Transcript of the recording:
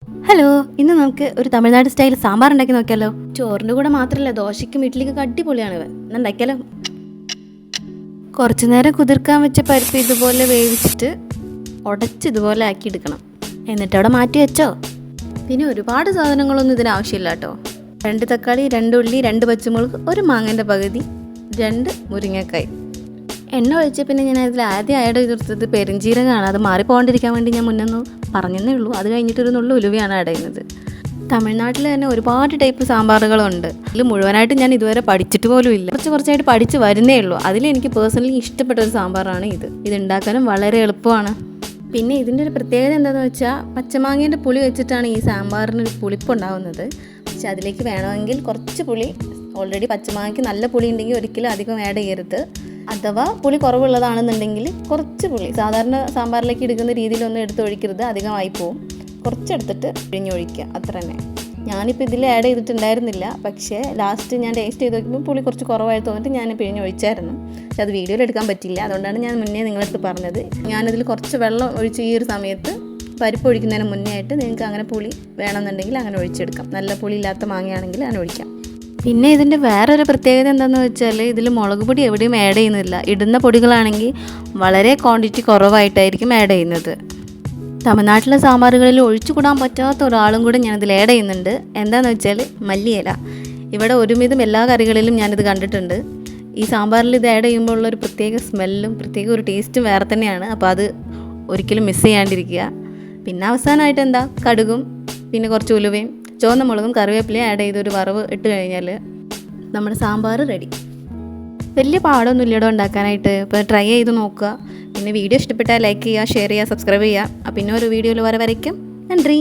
Hello, ഇന്ന് നമുക്ക് ഒരു തമിഴ്നാട് സ്റ്റൈൽ സാമ്പാർ ഉണ്ടാക്കി നോക്കിയാലോ. ചോറിൻ്റെ കൂടെ മാത്രമല്ല, ദോശയ്ക്കും ഇഡ്ഡലിക്കൊക്കെ അടിപൊളിയാണ് ഉണ്ടാക്കിയാലോ. കുറച്ചു നേരം കുതിർക്കാൻ വെച്ച പരിപ്പ് ഇതുപോലെ വേവിച്ചിട്ട് ഉടച്ച് ഇതുപോലെ ആക്കി എടുക്കണം. എന്നിട്ട് അവിടെ മാറ്റി വെച്ചോ. പിന്നെ ഒരുപാട് സാധനങ്ങളൊന്നും ഇതിന് ആവശ്യമില്ല കേട്ടോ. 2 തക്കാളി, 2 ഉള്ളി, 2 പച്ചമുളക്, 1 മാങ്ങേൻ്റെ പകുതി, 2 മുരിങ്ങക്കായ്. എണ്ണ ഒഴിച്ച പിന്നെ ഞാൻ അതിൽ ആദ്യം ആഡ് ചെയ്തെടുത്തത് പെരുംജീരകമാണ്. അത് മാറിപ്പോകാണ്ടിരിക്കാൻ വേണ്ടി ഞാൻ മുന്നൊന്ന് പറഞ്ഞതേ ഉള്ളൂ. അത് കഴിഞ്ഞിട്ടൊരു നുള്ളു ഉലുവയാണ് ആഡ് ചെയ്യുന്നത്. തമിഴ്നാട്ടിൽ തന്നെ ഒരുപാട് ടൈപ്പ് സാമ്പാറുകളുണ്ട്. അതിൽ മുഴുവനായിട്ട് ഞാൻ ഇതുവരെ പഠിച്ചിട്ട് പോലും ഇല്ല. കുറച്ചായിട്ട് പഠിച്ച് വരുന്നേ ഉള്ളൂ. അതിലെനിക്ക് പേഴ്സണലി ഇഷ്ടപ്പെട്ട ഒരു സാമ്പാറാണ് ഇത് ഉണ്ടാക്കാനും വളരെ എളുപ്പമാണ്. പിന്നെ ഇതിൻ്റെ ഒരു പ്രത്യേകത എന്താണെന്ന് വെച്ചാൽ, പച്ചമാങ്ങേൻ്റെ പുളി വെച്ചിട്ടാണ് ഈ സാമ്പാറിനൊരു പുളിപ്പുണ്ടാകുന്നത്. പക്ഷെ അതിലേക്ക് വേണമെങ്കിൽ കുറച്ച് പുളി, ഓൾറെഡി പച്ചമാങ്ങയ്ക്ക് നല്ല പുളി ഉണ്ടെങ്കിൽ ഒരിക്കലും അധികം ആഡ് ചെയ്യരുത്. അഥവാ പുളി കുറവുള്ളതാണെന്നുണ്ടെങ്കിൽ കുറച്ച് പുളി, സാധാരണ സാമ്പാറിലേക്ക് എടുക്കുന്ന രീതിയിലൊന്നും എടുത്ത് ഒഴിക്കരുത്, അധികമായി പോവും. കുറച്ചെടുത്തിട്ട് പിഴിഞ്ഞൊഴിക്കുക, അത്ര തന്നെ. ഞാനിപ്പോൾ ഇതിൽ ആഡ് ചെയ്തിട്ടുണ്ടായിരുന്നില്ല, പക്ഷേ ലാസ്റ്റ് ഞാൻ ടേസ്റ്റ് ചെയ്ത് നോക്കുമ്പോൾ പുളി കുറച്ച് കുറവായി തോന്നിട്ട് ഞാൻ പിഴിഞ്ഞൊഴിച്ചായിരുന്നു. പക്ഷെ അത് വീഡിയോയിൽ എടുക്കാൻ പറ്റില്ല. അതുകൊണ്ടാണ് ഞാൻ മുന്നേ നിങ്ങളടുത്ത് പറഞ്ഞത്. ഞാനതിൽ കുറച്ച് വെള്ളം ഒഴിച്ച് ഈ ഒരു സമയത്ത് പരിപ്പ് ഒഴിക്കുന്നതിന് മുന്നേ ആയിട്ട് നിങ്ങൾക്ക് അങ്ങനെ പുളി വേണമെന്നുണ്ടെങ്കിൽ അങ്ങനെ ഒഴിച്ചെടുക്കാം. നല്ല പുളി ഇല്ലാത്ത മാങ്ങയാണെങ്കിൽ അങ്ങനെ ഒഴിക്കാം. പിന്നെ ഇതിൻ്റെ വേറൊരു പ്രത്യേകത എന്താണെന്ന് വെച്ചാൽ, ഇതിൽ മുളക് പൊടി എവിടെയും ആഡ് ചെയ്യുന്നില്ല. ഇടുന്ന പൊടികളാണെങ്കിൽ വളരെ ക്വാണ്ടിറ്റി കുറവായിട്ടായിരിക്കും ആഡ് ചെയ്യുന്നത്. തമിഴ്നാട്ടിലെ സാമ്പാറുകളിൽ ഒഴിച്ചുകൂടാൻ പറ്റാത്ത ഒരാളും കൂടെ ഞാനിതിൽ ആഡ് ചെയ്യുന്നുണ്ട്. എന്താണെന്ന് വെച്ചാൽ മല്ലിയില. ഇവിടെ ഒരുമിധം എല്ലാ കറികളിലും ഞാനിത് കണ്ടിട്ടുണ്ട്. ഈ സാമ്പാറിൽ ഇത് ആഡ് ചെയ്യുമ്പോൾ ഉള്ളൊരു പ്രത്യേക സ്മെല്ലും പ്രത്യേക ഒരു ടേസ്റ്റും വേറെ തന്നെയാണ്. അപ്പോൾ അത് ഒരിക്കലും മിസ് ചെയ്യാണ്ടിരിക്കുക. പിന്നെ അവസാനമായിട്ട് എന്താ, കടുകും പിന്നെ കുറച്ച് ഉലുവയും ചുവന്ന മുളകും കറിവേപ്പിലയും ആഡ് ചെയ്തൊരു വറവ് ഇട്ട് കഴിഞ്ഞാൽ നമ്മുടെ സാമ്പാർ റെഡി. വലിയ പാടൊന്നും ഇല്ലടോ ഉണ്ടാക്കാനായിട്ട്. ഇപ്പോൾ ട്രൈ ചെയ്ത് നോക്കുക. പിന്നെ വീഡിയോ ഇഷ്ടപ്പെട്ടാൽ ലൈക്ക് ചെയ്യുക, ഷെയർ ചെയ്യുക, സബ്സ്ക്രൈബ് ചെയ്യുക. പിന്നെ ഒരു വീഡിയോയിൽ വരയ്ക്കും. നന്ദി.